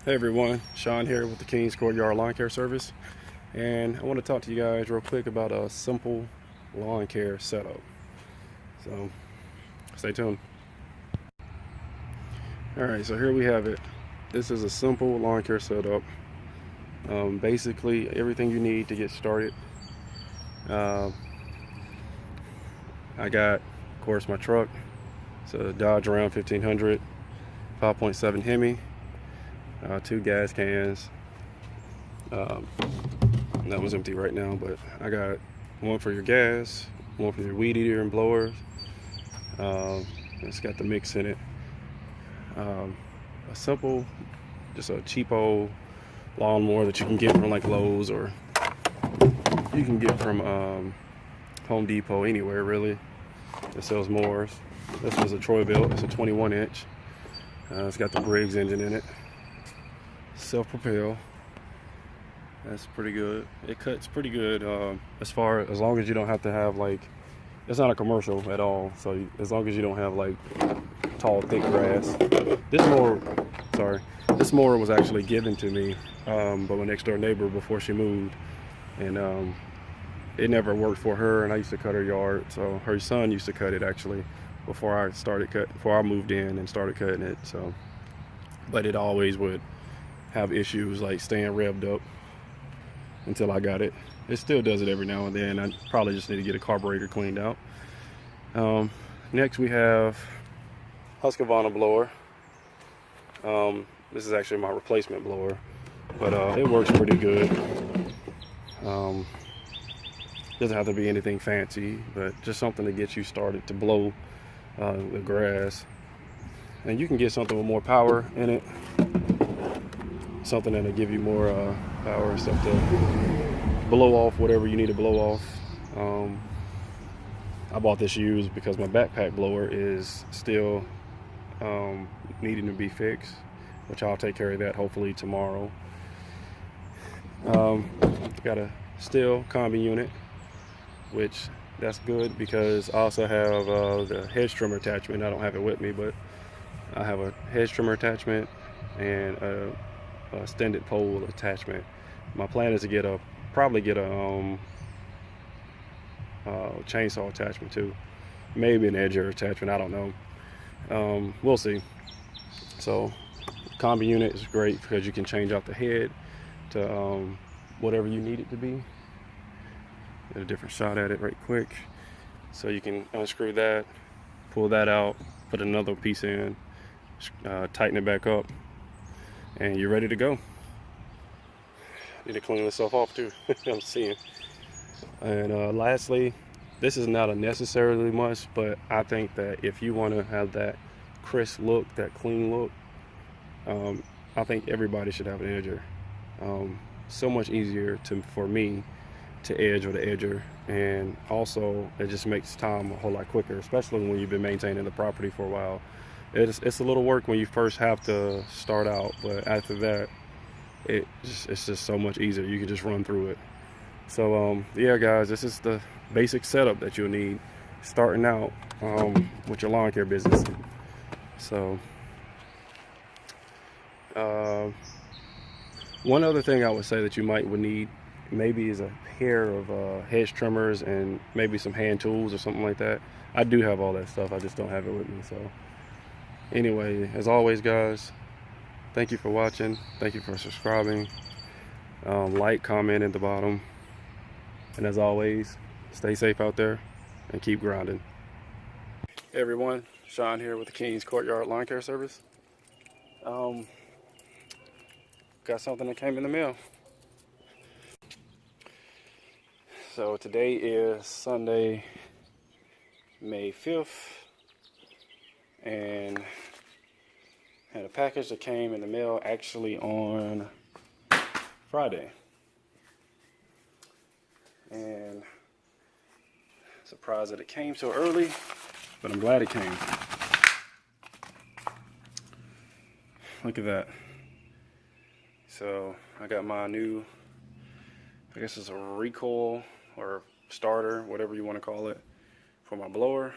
Hey everyone, Sean here with the King's Courtyard Lawn Care Service, and I want to talk to you guys real quick about a simple lawn care setup. So stay tuned. Alright, so here we have it. This is a simple lawn care setup. Basically everything you need to get started. I got, of course, my truck. It's a Dodge Ram 1500, 5.7 Hemi. 2 gas cans. That one's empty right now, but I got one for your gas, one for your weed eater and blowers. It's got the mix in it. A simple, just a cheapo lawnmower that you can get from like Lowe's, or you can get from Home Depot, anywhere really that sells mowers. This one's a Tribbettm. It's a 21-inch. It's got the Briggs engine in it. Self-propel. That's pretty good. It cuts pretty good, as long as you don't have to have, like, it's not a commercial at all, so as long as you don't have like tall thick grass. This mower was actually given to me by my next door neighbor before she moved, and it never worked for her, and I used to cut her yard, so her son used to cut it actually before I moved in and started cutting it. So, but it always would have issues like staying revved up until I got it. It still does it every now and then. I probably just need to get a carburetor cleaned out. Next we have Husqvarna blower. This is actually my replacement blower, but it works pretty good. Doesn't have to be anything fancy, but just something to get you started to blow the grass. And you can get something with more power in it, something that'll give you more power and stuff to blow off whatever you need to blow off. I bought this used because my backpack blower is still needing to be fixed, which I'll take care of that hopefully tomorrow. Got a steel combi unit, which that's good because I also have the hedge trimmer attachment. I don't have it with me, but I have a hedge trimmer attachment and a extended pole attachment. My plan is to probably get a chainsaw attachment too, maybe an edger attachment, I don't know. We'll see. So combi unit is great because you can change out the head to whatever you need it to be. Get a different shot at it right quick. So you can unscrew that, pull that out, put another piece in, tighten it back up, and you're ready to go. Need to clean this stuff off too. I'm seeing. And lastly, this is not a necessarily must, but I think that if you want to have that crisp look, that clean look, I think everybody should have an edger. So much easier for me to edge with an edger, and also it just makes time a whole lot quicker, especially when you've been maintaining the property for a while. It's a little work when you first have to start out, but after that it's just so much easier. You can just run through it. So yeah guys, this is the basic setup that you'll need starting out with your lawn care business. So one other thing I would say that you would need maybe is a pair of hedge trimmers and maybe some hand tools or something like that. I do have all that stuff, I just don't have it with me. So anyway, as always guys, thank you for watching, thank you for subscribing, like, comment at the bottom, and as always, stay safe out there and keep grinding. Hey everyone, Sean here with the King's Courtyard Lawn Care Service. Got something that came in the mail. So today is Sunday, May 5th, and had a package that came in the mail actually on Friday. And surprised that it came so early, but I'm glad it came. Look at that. So I got my new, I guess it's a recoil or starter, whatever you want to call it, for my blower,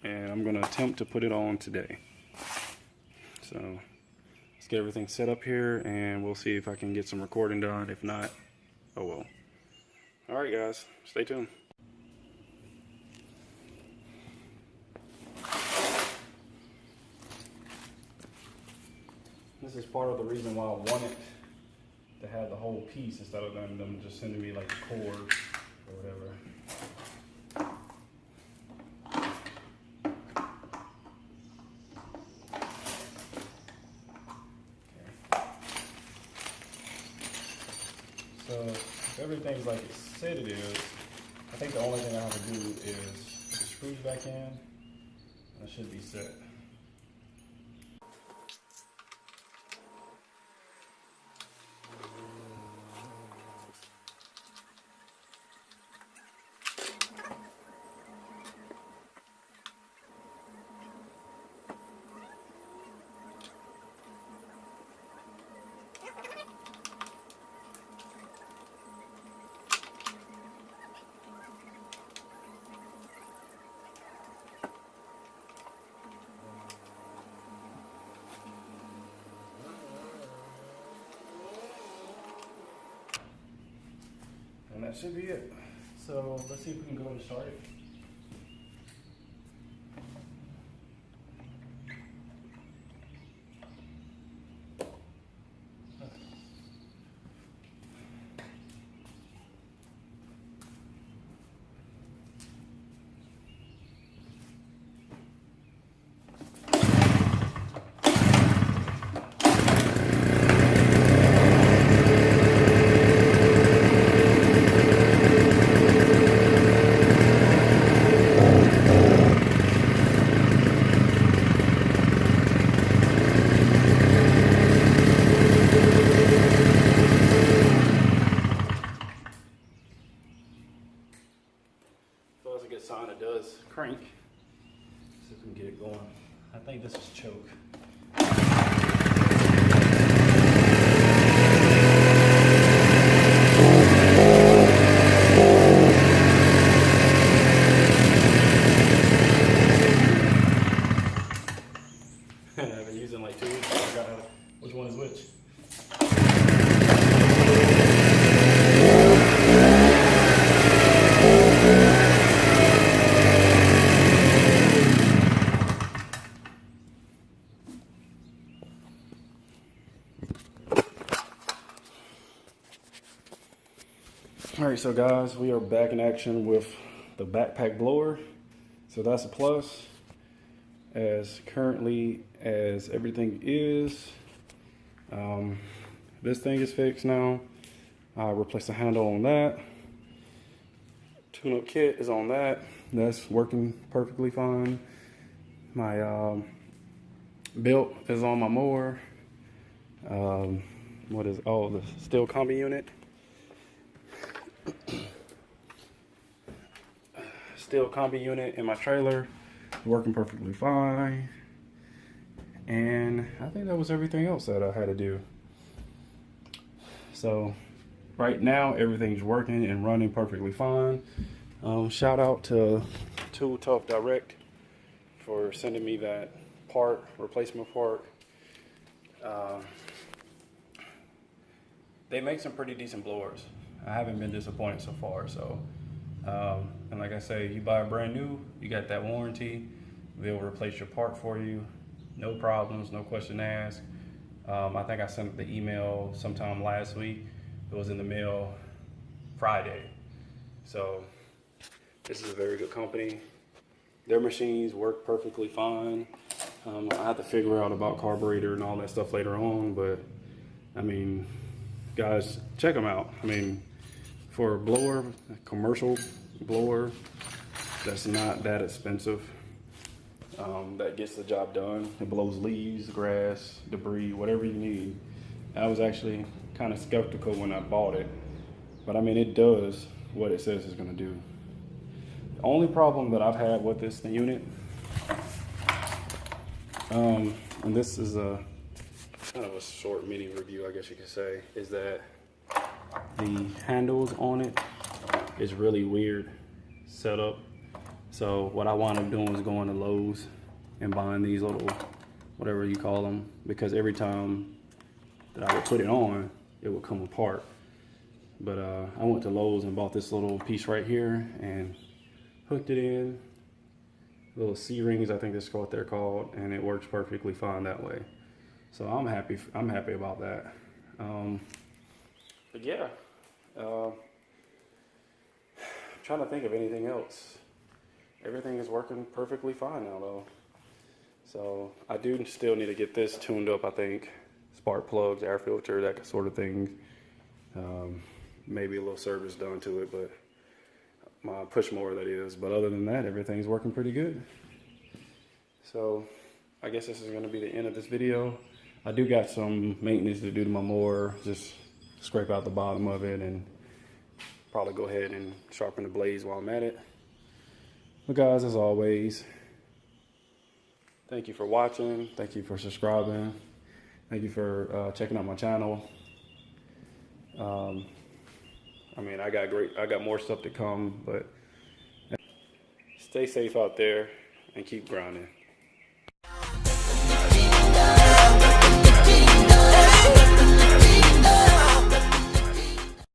and I'm going to attempt to put it on today. So get everything set up here, and we'll see if I can get some recording done. If not, oh well. All right, guys, stay tuned. This is part of the reason why I wanted to have the whole piece instead of them just sending me like the cord or whatever. So if everything's like it said it is, I think the only thing I have to do is put the screws back in, and it should be set. And that should be it. So let's see if we can go and start it. Sign it does crank. See if we can get it going. I think this is choke. I've been using like 2 weeks. I forgot which one is which. Alright, so guys, we are back in action with the backpack blower. So that's a plus. As currently as everything is, this thing is fixed now. I replaced the handle on that. Tune-up kit is on that. That's working perfectly fine. My belt is on my mower. What is, oh, the steel combi unit. Steel combi unit in my trailer, working perfectly fine. And I think that was everything else that I had to do. So right now everything's working and running perfectly fine. Shout out to Moon.Deitrick for sending me that replacement part. They make some pretty decent blowers. I haven't been disappointed so far. So, and like I say, you buy a brand new, you got that warranty. They'll replace your part for you. No problems, no question asked. I think I sent the email sometime last week. It was in the mail Friday. So this is a very good company. Their machines work perfectly fine. I have to figure out about carburetor and all that stuff later on, but I mean, guys, check them out. I mean, for a blower, a commercial blower, that's not that expensive. That gets the job done. It blows leaves, grass, debris, whatever you need. I was actually kind of skeptical when I bought it, but I mean, it does what it says it's gonna do. The only problem that I've had with this unit, and this is a kind of a short mini review, I guess you could say, is that the handles on it is really weird setup. So what I wound up doing was going to Lowe's and buying these little, whatever you call them, because every time that I would put it on, it would come apart. But I went to Lowe's and bought this little piece right here and hooked it in. Little C-rings, I think that's what they're called, and it works perfectly fine that way. So I'm happy about that. But yeah, I'm trying to think of anything else. Everything is working perfectly fine now though. So I do still need to get this tuned up, I think. Spark plugs, air filter, that sort of thing. Maybe a little service done to it, but my push mower that is. But other than that, everything's working pretty good. So I guess this is going to be the end of this video. I do got some maintenance to do to my mower, just scrape out the bottom of it and probably go ahead and sharpen the blades while I'm at it. But guys, as always, thank you for watching. Thank you for subscribing. Thank you for checking out my channel. I mean, I got more stuff to come, but stay safe out there and keep grinding.